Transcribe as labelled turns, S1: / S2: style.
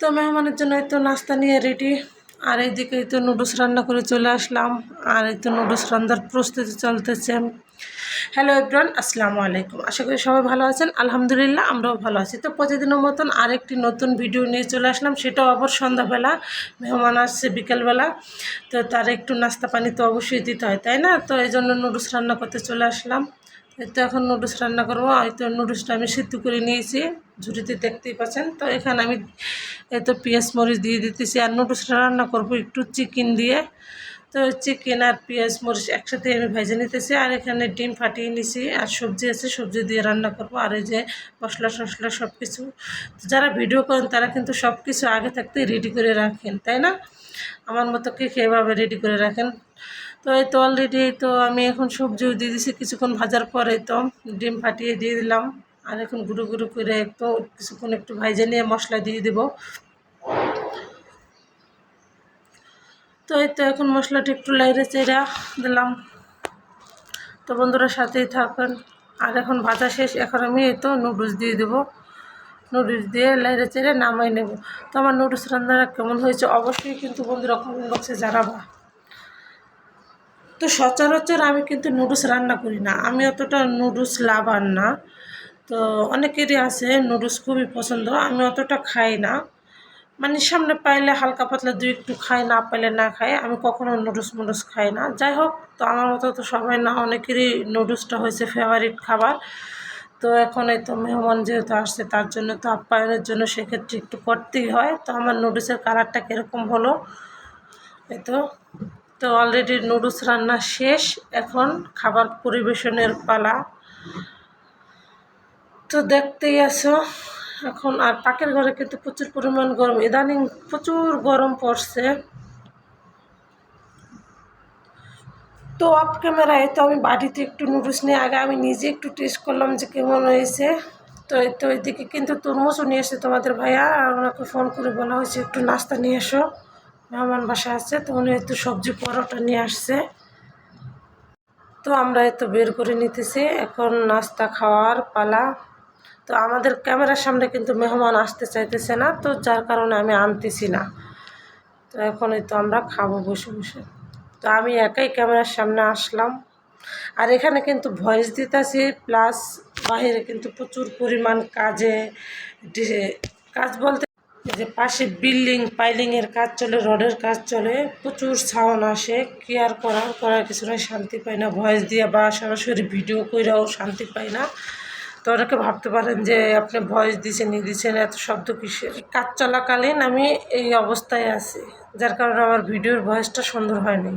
S1: তো মেহমানের জন্য এই তো নাস্তা নিয়ে রেডি। আর এইদিকে এই তো নুডলস রান্না করে চলে আসলাম। আর এই তো নুডলস রান্নার প্রস্তুতি চলতেছে। হ্যালো এভরিওয়ান, আসসালামু আলাইকুম। আশা করি সবাই ভালো আছেন। আলহামদুলিল্লাহ আমরাও ভালো আছি। তো প্রতিদিনের মতন আরেকটি নতুন ভিডিও নিয়ে চলে আসলাম, সেটাও আবার সন্ধ্যাবেলা। মেহমান আসছে বিকেলবেলা, তো তার একটু নাস্তা পানি তো অবশ্যই দিতে হয়, তাই না? তো এই জন্য নুডলস রান্না করতে চলে আসলাম। এই তো এখন নুডলস রান্না করবো। এই তো নুডলসটা আমি সিদ্ধ করে নিয়েছি, ঝুড়িতে দেখতেই পাচ্ছেন। তো এখানে আমি এই তো পেঁয়াজ মরিচ দিয়ে দিতেছি। আর নুডলসটা রান্না করবো একটু চিকেন দিয়ে। তো চিকেন আর পেঁয়াজ মরিচ একসাথে আমি ভেজে নিতেছি। আর এখানে ডিম ফাটিয়ে নিছি, আর সবজি আছে, সবজি দিয়ে রান্না করবো। আর এই যে মশলা টশলা সব কিছু, যারা ভিডিও করেন তারা কিন্তু সব কিছু আগে থাকতেই রেডি করে রাখেন, তাই না? আমার মতো কে এভাবে রেডি করে রাখেন। তো এই তো অলরেডি তো আমি এখন সবজিও দিয়ে দিছি, কিছুক্ষণ ভাজার পরে তো ডিম ফাটিয়ে দিয়ে দিলাম। আর এখন গুঁড়ো গুঁড়ো করে একটু কিছুক্ষণ একটু ভেজে নিয়ে মশলা দিয়ে দেবো। তো এই তো এখন মশলাটা একটু লাইড়ে চেড়ে দিলাম। তো বন্ধুরা সাথেই থাকেন। আর এখন ভাজা শেষ, এখন আমি এই তো নুডলস দিয়ে দেবো। নুডলস দিয়ে লাইড়ে চেড়ে নামাই নেব। তো আমার নুডলস রান্নাটা কেমন হয়েছে অবশ্যই কিন্তু বন্ধুরা কমেন্ট বক্সে জানাবা। তো সচরাচর আমি কিন্তু নুডলস রান্না করি না, আমি অতটা নুডলস লাভার না। তো অনেকেরই আছে নুডলস খুবই পছন্দ, আমি অতটা খাই না। মানে সামনে পাইলে হালকা পাতলা দুই একটু খাই, না পাইলে না খাই। আমি কখনো নুডলস খাই না। যাই হোক, তো আমার মতো তো সবাই না, অনেকেরই নুডলসটা হয়েছে ফেভারিট খাবার। তো এখন এই তো মেহমান যেহেতু আসছে, তার জন্য তো আপ্যায়নের জন্য সেক্ষেত্রে একটু করতেই হয়। তো আমার নুডলসের কালারটা কীরকম হলো এই তো। তো অলরেডি নুডলস রান্না শেষ, এখন খাবার পরিবেশনের পালা। তো দেখতেই আছো এখন। আর পাকের ঘরে কিন্তু প্রচুর পরিমাণ গরম, ইদানিং প্রচুর গরম পড়ছে। তো অফ ক্যামেরায় তো আমি বাড়িতে একটু নুডলস নিয়ে আগে আমি নিজে একটু টেস্ট করলাম যে কেমন হয়েছে। তো এই তো ওইদিকে কিন্তু তরমুজও নিয়ে এসে তোমাদের ভাইয়া, আর ওনাকে ফোন করে বলা হয়েছে একটু নাস্তা নিয়ে এসো, মেহমান বাসা আছে। তো উনি একটু সবজি পরোটা নিয়ে আসছে। তো আমরা এতো বের করে নিতেছি, এখন নাস্তা খাওয়ার পালা। তো আমাদের ক্যামেরার সামনে কিন্তু মেহমান আসতে চাইতেছে না, তো যার কারণে আমি আনতেছি না। তো এখন এই তো আমরা খাবো বসে বসে। তো আমি একাই ক্যামেরার সামনে আসলাম। আর এখানে কিন্তু ভয়েস দিতেছি, প্লাস বাইরে কিন্তু প্রচুর পরিমাণ কাজ বলতে এই যে পাশে পাইলিংয়ের কাজ চলে, রডের কাজ চলে, প্রচুর সাউন্ড আসে। কি আর করার কিছু নয়, শান্তি পাই না ভয়েস দিয়ে বা সরাসরি ভিডিও কইরাও শান্তি পাই না। তো অনেকে ভাবতে পারেন যে আপনি ভয়েস দিচ্ছেন এত শব্দ কিসের। কাজ চলাকালীন আমি এই অবস্থায় আছি, যার কারণে আমার ভিডিওর ভয়েসটা সুন্দর হয়নি।